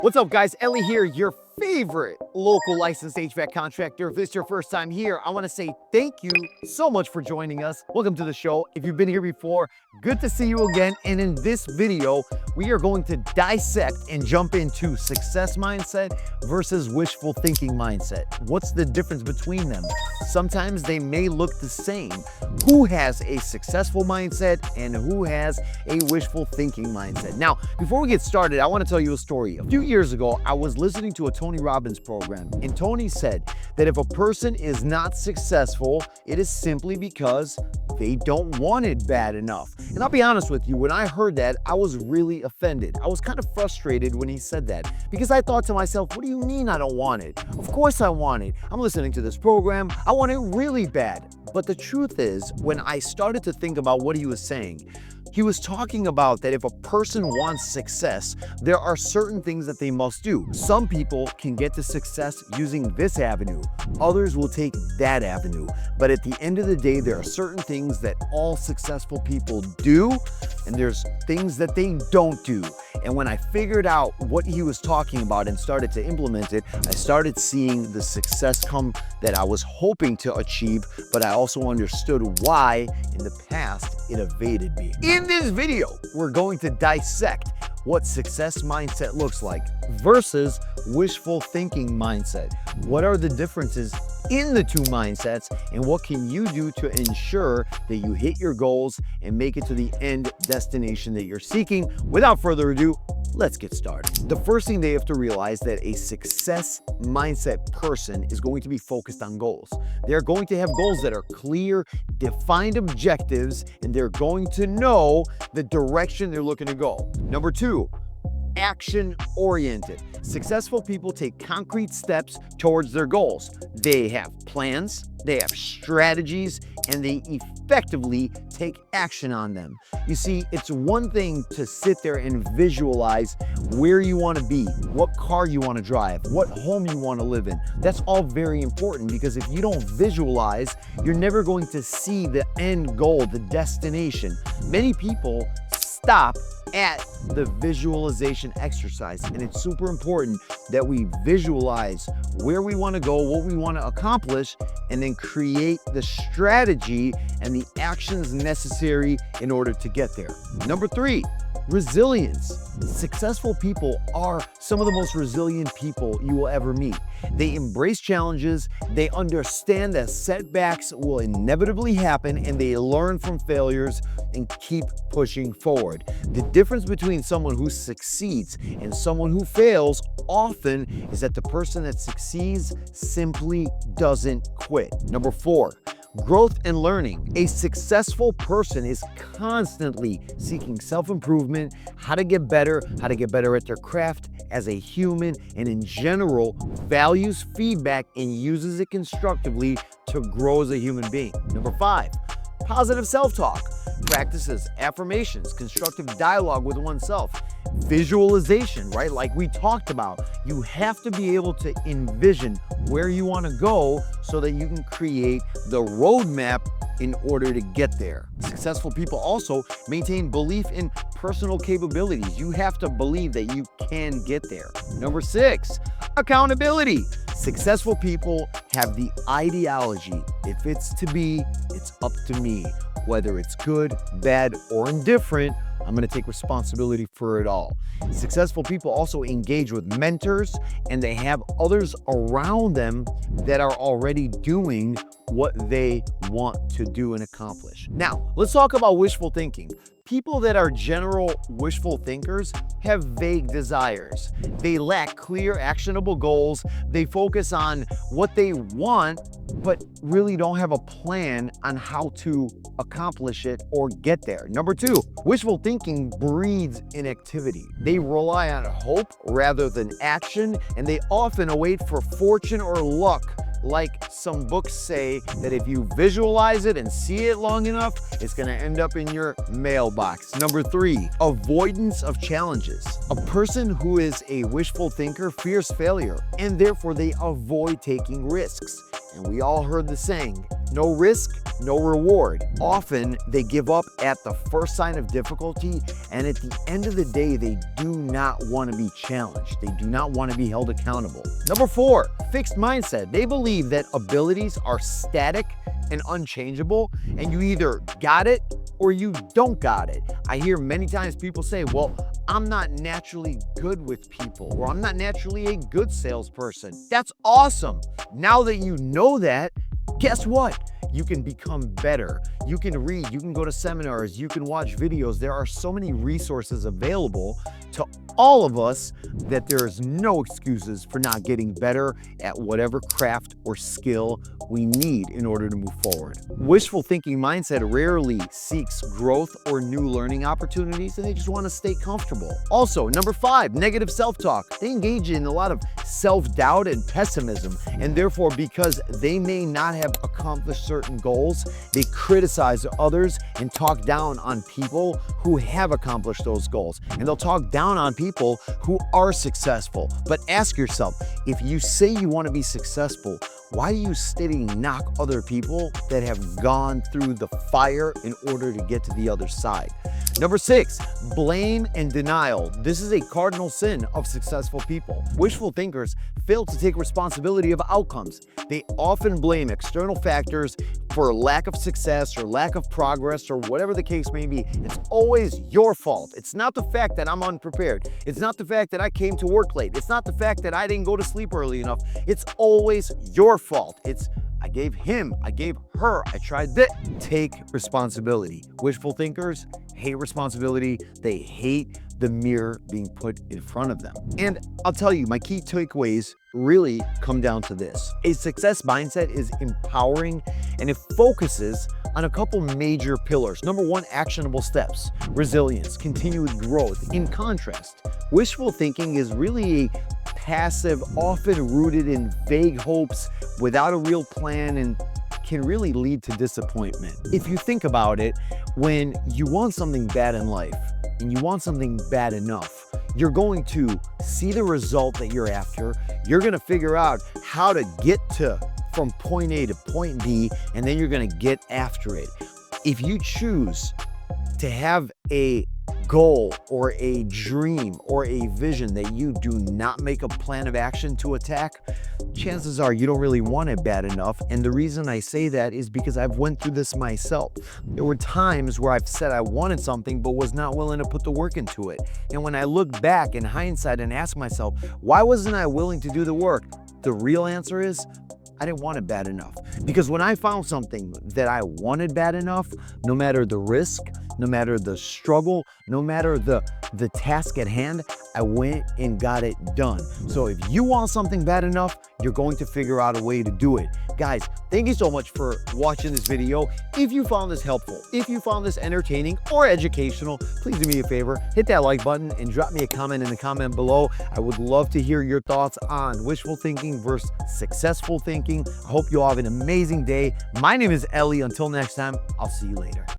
What's up, guys? Elie here, your favorite local licensed HVAC contractor. If this is your first time here, I want to say thank you so much for joining us. Welcome to the show. If you've been here before, good to see you again. And in this video, we are going to dissect and jump into success mindset versus wishful thinking mindset. What's the difference between them? Sometimes they may look the same. Who has a successful mindset and who has a wishful thinking mindset? Now, before we get started, I want to tell you a story. A few years ago, I was listening to a Tony Robbins program, and Tony said that if a person is not successful, it is simply because they don't want it bad enough. And I'll be honest with you, when I heard that, I was really offended. I was kind of frustrated when he said that because I thought to myself, what do you mean I don't want it? Of course I want it. I'm listening to this program. I want it really bad. But the truth is, when I started to think about what he was saying, he was talking about that if a person wants success, there are certain things that they must do. Some people can get to success using this avenue. Others will take that avenue. But at the end of the day, there are certain things that all successful people do, and there's things that they don't do. And when I figured out what he was talking about and started to implement it, I started seeing the success come that I was hoping to achieve, but I also understood why in the past it evaded me. In this video, we're going to dissect what success mindset looks like versus wishful thinking mindset. What are the differences in the two mindsets, and what can you do to ensure that you hit your goals and make it to the end destination that you're seeking? Without further ado, let's get started. The first thing they have to realize that a success mindset person is going to be focused on goals. They're going to have goals that are clear, defined objectives, and they're going to know the direction they're looking to go. Number two, action-oriented. Successful people take concrete steps towards their goals. They have plans, they have strategies, and they effectively take action on them. You see, it's one thing to sit there and visualize where you want to be, what car you want to drive, what home you want to live in. That's all very important, because if you don't visualize, you're never going to see the end goal, the destination. Many people stop at the visualization exercise, and it's super important that we visualize where we want to go, what we want to accomplish, and then create the strategy and the actions necessary in order to get there. Number three, resilience. Successful people are some of the most resilient people you will ever meet. They embrace challenges, they understand that setbacks will inevitably happen, and they learn from failures and keep pushing forward. The difference between someone who succeeds and someone who fails often is that the person that succeeds simply doesn't quit. Number four, growth and learning. A successful person is constantly seeking self-improvement, how to get better at their craft as a human, and in general, values feedback and uses it constructively to grow as a human being. Number five, positive self-talk. Practices affirmations, constructive dialogue with oneself, visualization, right? Like we talked about, you have to be able to envision where you want to go so that you can create the roadmap in order to get there. Successful people also maintain belief in personal capabilities. You have to believe that you can get there. Number six, accountability. Successful people have the ideology, if it's to be, it's up to me. Whether it's good, bad, or indifferent, I'm going to take responsibility for it all. Successful people also engage with mentors, and they have others around them that are already doing what they want to do and accomplish. Now, let's talk about wishful thinking. People that are general wishful thinkers have vague desires. They lack clear, actionable goals. They focus on what they want, but really don't have a plan on how to accomplish it or get there. Number two, wishful thinking breeds inactivity. They rely on hope rather than action, and they often await for fortune or luck. Like some books say that if you visualize it and see it long enough, it's gonna end up in your mailbox. Number three, avoidance of challenges. A person who is a wishful thinker fears failure, and therefore they avoid taking risks. And we all heard the saying, no risk, no reward. Often they give up at the first sign of difficulty, and at the end of the day, they do not want to be challenged. They do not want to be held accountable. Number 4, fixed mindset. They believe that abilities are static and unchangeable, and you either got it or you don't got it. I hear many times people say, well, I'm not naturally good with people, or I'm not naturally a good salesperson. That's awesome. Now that you know that, guess what? You can become better. You can read, you can go to seminars, you can watch videos. There are so many resources available to all of us that there is no excuses for not getting better at whatever craft or skill we need in order to move forward. Wishful thinking mindset rarely seeks growth or new learning opportunities, and they just want to stay comfortable. Also, number 5, negative self-talk. They engage in a lot of self-doubt and pessimism, and therefore, because they may not have accomplished certain goals, they criticize others and talk down on people who have accomplished those goals. And they'll talk down on people who are successful. But ask yourself, if you say you want to be successful, why do you steady knock other people that have gone through the fire in order to get to the other side? Number 6, blame and denial. This is a cardinal sin of successful people. Wishful thinkers fail to take responsibility of outcomes. They often blame external factors for lack of success or lack of progress or whatever the case may be. It's always your fault. It's not the fact that I'm unprepared. It's not the fact that I came to work late. It's not the fact that I didn't go to sleep early enough. It's always your fault. It's I gave him, I gave her, I tried this. Take responsibility. Wishful thinkers hate responsibility. They hate the mirror being put in front of them. And I'll tell you, my key takeaways really come down to this. A success mindset is empowering, and it focuses on a couple major pillars. Number 1, actionable steps, resilience, continued growth. In contrast, wishful thinking is really a passive, often rooted in vague hopes without a real plan, and can really lead to disappointment. If you think about it, when you want something bad in life and you want something bad enough, you're going to see the result that you're after. You're going to figure out how to get from point A to point B, and then you're going to get after it. If you choose to have a goal or a dream or a vision that you do not make a plan of action to attack, chances are you don't really want it bad enough. And the reason I say that is because I've went through this myself. There were times where I've said I wanted something but was not willing to put the work into it. And when I look back in hindsight and ask myself, why wasn't I willing to do the work? The real answer is, I didn't want it bad enough. Because when I found something that I wanted bad enough, no matter the risk, no matter the struggle, no matter the task at hand, I went and got it done. So if you want something bad enough, you're going to figure out a way to do it. Guys, thank you so much for watching this video. If you found this helpful, if you found this entertaining or educational, please do me a favor, hit that like button and drop me a comment in the comment below. I would love to hear your thoughts on wishful thinking versus successful thinking. I hope you all have an amazing day. My name is Elie. Until next time, I'll see you later.